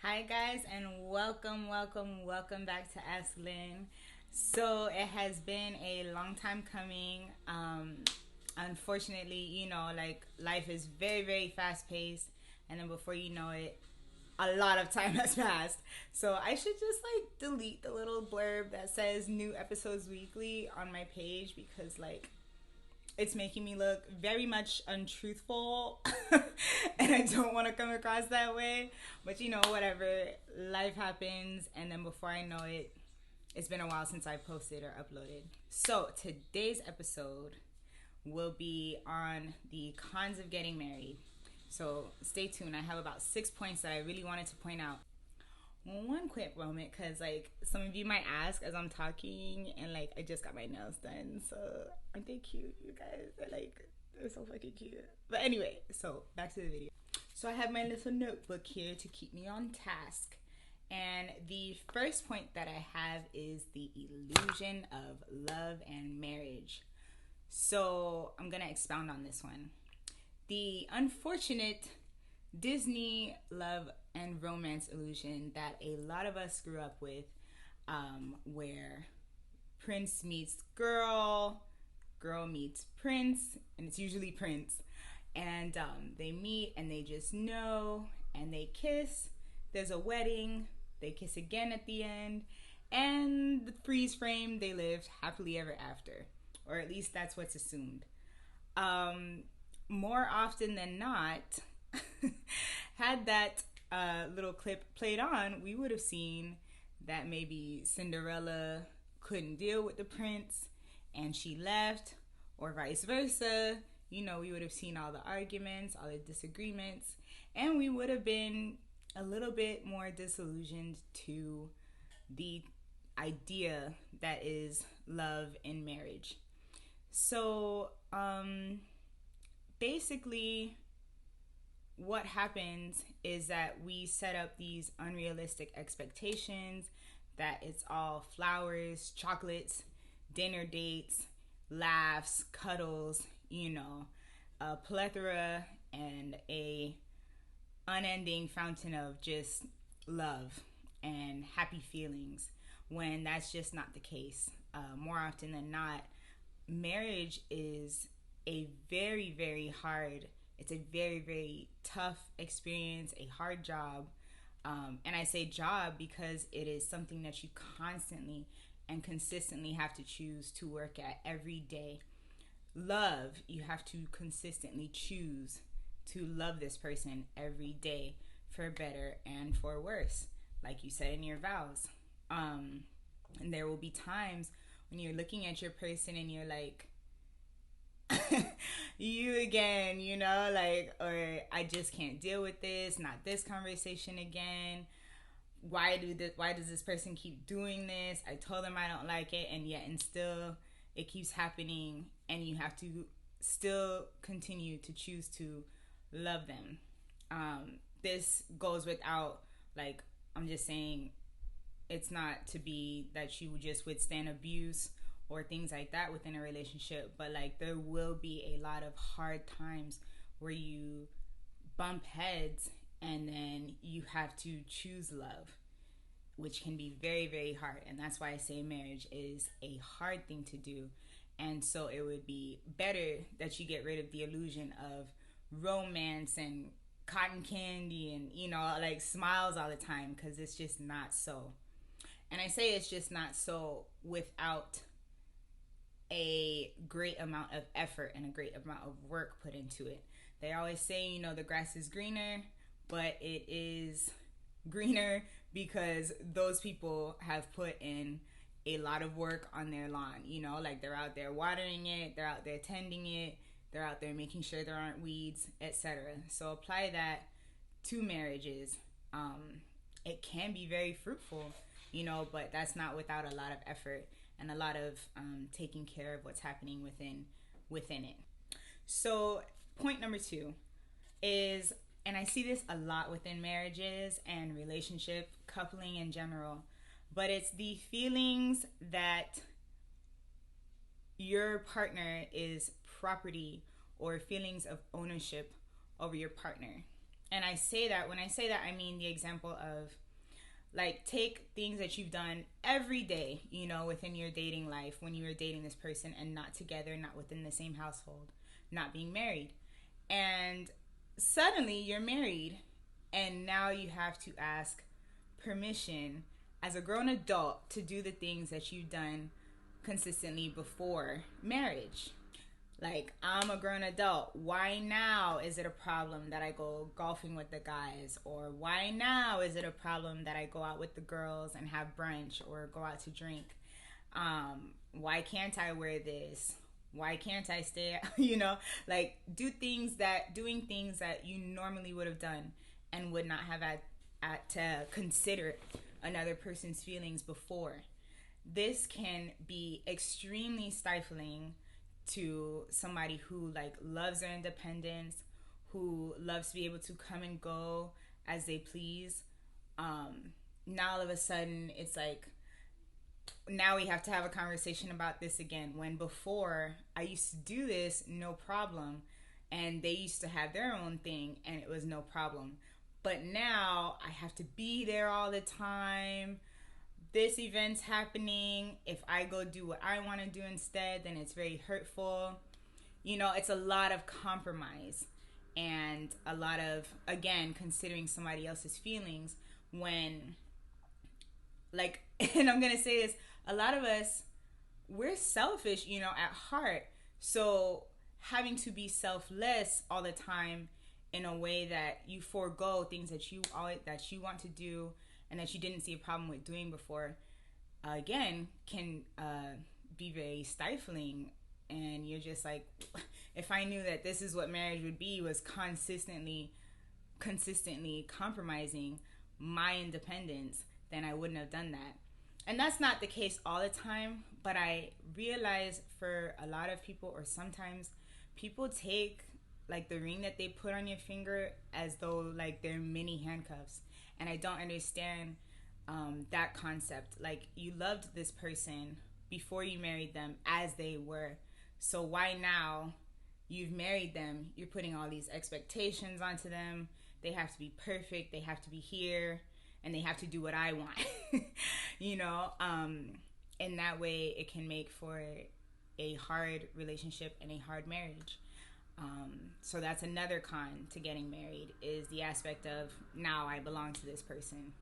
Hi guys, and welcome back to Ask Lynn. So it has been a long time coming. Unfortunately, like life is very fast paced, and then before you know it, a lot of time has passed. So I should just like delete the little blurb that says new episodes weekly on my page because it's making me look very much untruthful and I don't want to come across that way, but whatever, life happens, and then before I know it, it's been a while since I posted or uploaded. So today's episode will be on the cons of getting married, so stay tuned. I have about 6 points that I really wanted to point out. One quick moment, because some of you might ask as I'm talking, and I just got my nails done, so aren't they cute? You guys, they're so fucking cute. But anyway, so back to the video. So I have my little notebook here to keep me on task, and the first point that I have is the illusion of love and marriage. So I'm gonna expound on this one. The unfortunate Disney love and romance illusion that a lot of us grew up with, where prince meets girl, girl meets prince, and it's usually prince, and they meet and they just know and they kiss. There's a wedding, they kiss again at the end, and the freeze frame, they lived happily ever after, or at least that's what's assumed. More often than not, had that little clip played on, we would have seen that maybe Cinderella couldn't deal with the prince and she left, or vice versa. We would have seen all the arguments, all the disagreements, and we would have been a little bit more disillusioned to the idea that is love in marriage. So, basically, what happens is that we set up these unrealistic expectations that it's all flowers, chocolates, dinner dates, laughs, cuddles, a plethora and a unending fountain of just love and happy feelings, when that's just not the case. More often than not, marriage is a very hard, it's a very tough experience, a hard job. And I say job because it is something that you constantly and consistently have to choose to work at every day. Love, you have to consistently choose to love this person every day, for better and for worse, like you said in your vows. And there will be times when you're looking at your person and you're like, you again, or I just can't deal with this, not this conversation again. Why does this person keep doing this? I told them I don't like it, and yet and still it keeps happening, and you have to still continue to choose to love them. This goes without, I'm just saying, it's not to be that you just withstand abuse or things like that within a relationship, but there will be a lot of hard times where you bump heads and then you have to choose love, which can be very hard. And that's why I say marriage is a hard thing to do. And so it would be better that you get rid of the illusion of romance and cotton candy and smiles all the time, because it's just not so. And I say it's just not so without a great amount of effort and a great amount of work put into it. They always say, the grass is greener, but it is greener because those people have put in a lot of work on their lawn. They're out there watering it, they're out there tending it, they're out there making sure there aren't weeds, etc. So apply that to marriages. It can be very fruitful, but that's not without a lot of effort and a lot of taking care of what's happening within it. So point number 2 is, and I see this a lot within marriages and relationship coupling in general, but it's the feelings that your partner is property, or feelings of ownership over your partner. And when I say that, I mean the example of, like, take things that you've done every day, within your dating life when you were dating this person and not together, not within the same household, not being married. And suddenly you're married, and now you have to ask permission as a grown adult to do the things that you've done consistently before marriage. Like, I'm a grown adult. Why now is it a problem that I go golfing with the guys? Or why now is it a problem that I go out with the girls and have brunch or go out to drink? Why can't I wear this? Why can't I stay? Like, doing things that you normally would have done and would not have had to consider another person's feelings before. This can be extremely stifling to somebody who, like, loves their independence, who loves to be able to come and go as they please. Now all of a sudden it's like, now we have to have a conversation about this again, when before I used to do this no problem, and they used to have their own thing and it was no problem. But now I have to be there all the time. This event's happening. If I go do what I want to do instead, then it's very hurtful. It's a lot of compromise and a lot of, again, considering somebody else's feelings when, like, and I'm going to say this, a lot of us, we're selfish, at heart. So having to be selfless all the time in a way that you forego things that you want to do and that you didn't see a problem with doing before, again, can be very stifling. And you're just like, if I knew that this is what marriage would be, was consistently compromising my independence, then I wouldn't have done that. And that's not the case all the time, but I realize for a lot of people, or sometimes people take, like, the ring that they put on your finger as though, like, they're mini handcuffs. And I don't understand that concept. Like, you loved this person before you married them as they were. So why now you've married them, you're putting all these expectations onto them? They have to be perfect. They have to be here. And they have to do what I want. In that way, it can make for a hard relationship and a hard marriage. So that's another con to getting married, is the aspect of, now I belong to this person.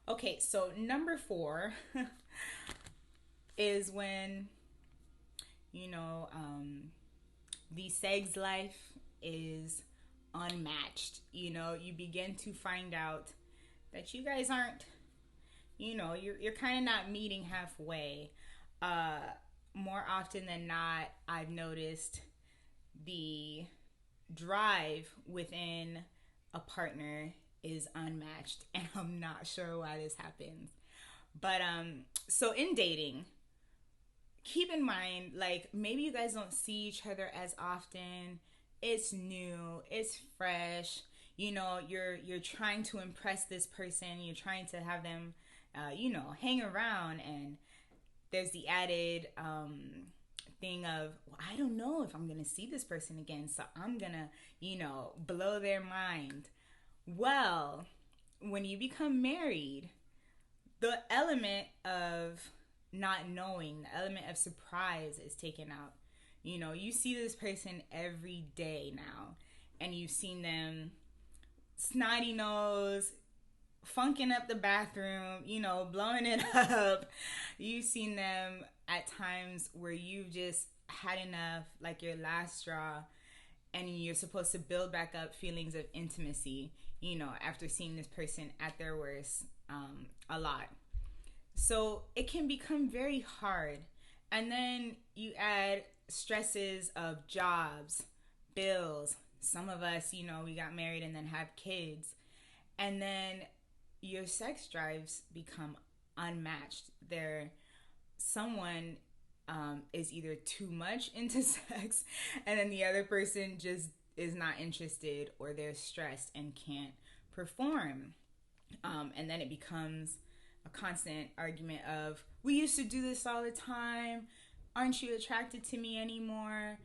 Okay, so number 4 is when, the sex life is unmatched. You begin to find out that you guys aren't, you're kind of not meeting halfway. More often than not, I've noticed the drive within a partner is unmatched, and I'm not sure why this happens. But so in dating, keep in mind, like, maybe you guys don't see each other as often. It's new, it's fresh. You're trying to impress this person. You're trying to have them, hang around, and there's the added thing of, well, I don't know if I'm gonna see this person again, so I'm gonna, blow their mind. Well, when you become married, the element of not knowing, the element of surprise is taken out. You see this person every day now, and you've seen them snotty nose, funking up the bathroom, blowing it up. You've seen them at times where you've just had enough, like your last straw, and you're supposed to build back up feelings of intimacy, after seeing this person at their worst a lot. So it can become very hard. And then you add stresses of jobs, bills. Some of us, we got married and then have kids. And then your sex drives become unmatched. Someone is either too much into sex, and then the other person just is not interested, or they're stressed and can't perform. And then it becomes a constant argument of, we used to do this all the time, aren't you attracted to me anymore?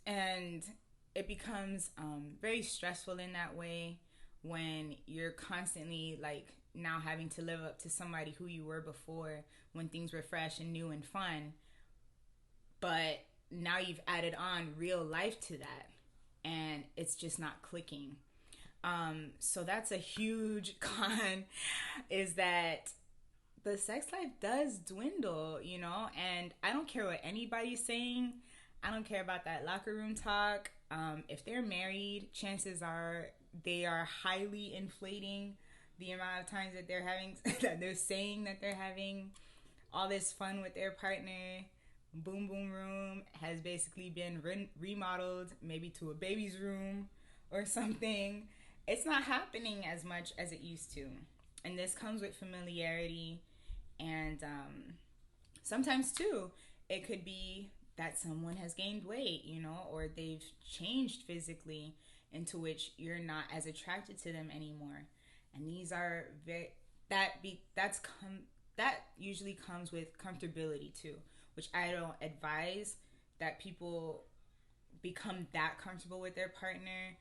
And it becomes very stressful in that way when you're constantly like now having to live up to somebody who you were before when things were fresh and new and fun, but now you've added on real life to that and it's just not clicking. So that's a huge con, is that the sex life does dwindle, you know, and I don't care what anybody's saying. I don't care about that locker room talk. If they're married, chances are they are highly inflating the amount of times that they're having, that they're saying that they're having all this fun with their partner. Boom Boom Room has basically been remodeled, maybe to a baby's room or something. It's not happening as much as it used to. And this comes with familiarity. And sometimes, too, it could be that someone has gained weight, you know, or they've changed physically into which you're not as attracted to them anymore. And these are that usually comes with comfortability too, which I don't advise that people become that comfortable with their partner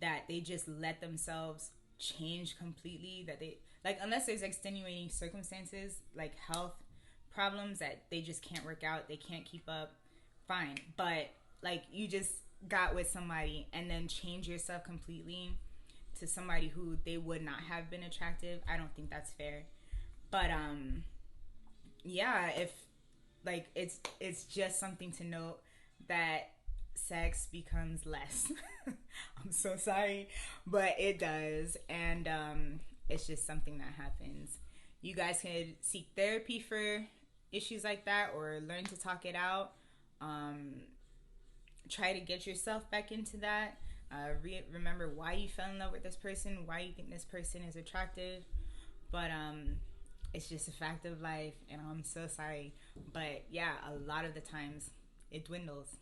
that they just let themselves change completely, that they like, unless there's extenuating circumstances like health problems that they just can't work out, they can't keep up, fine. But like, you just got with somebody and then change yourself completely to somebody who they would not have been attractive, I don't think that's fair. But yeah, if like, it's just something to note that sex becomes less. I'm so sorry, but it does. And it's just something that happens. You guys can seek therapy for issues like that, or learn to talk it out. Try to get yourself back into that. Remember why you fell in love with this person, why you think this person is attractive. But it's just a fact of life, and I'm so sorry. But yeah, a lot of the times it dwindles.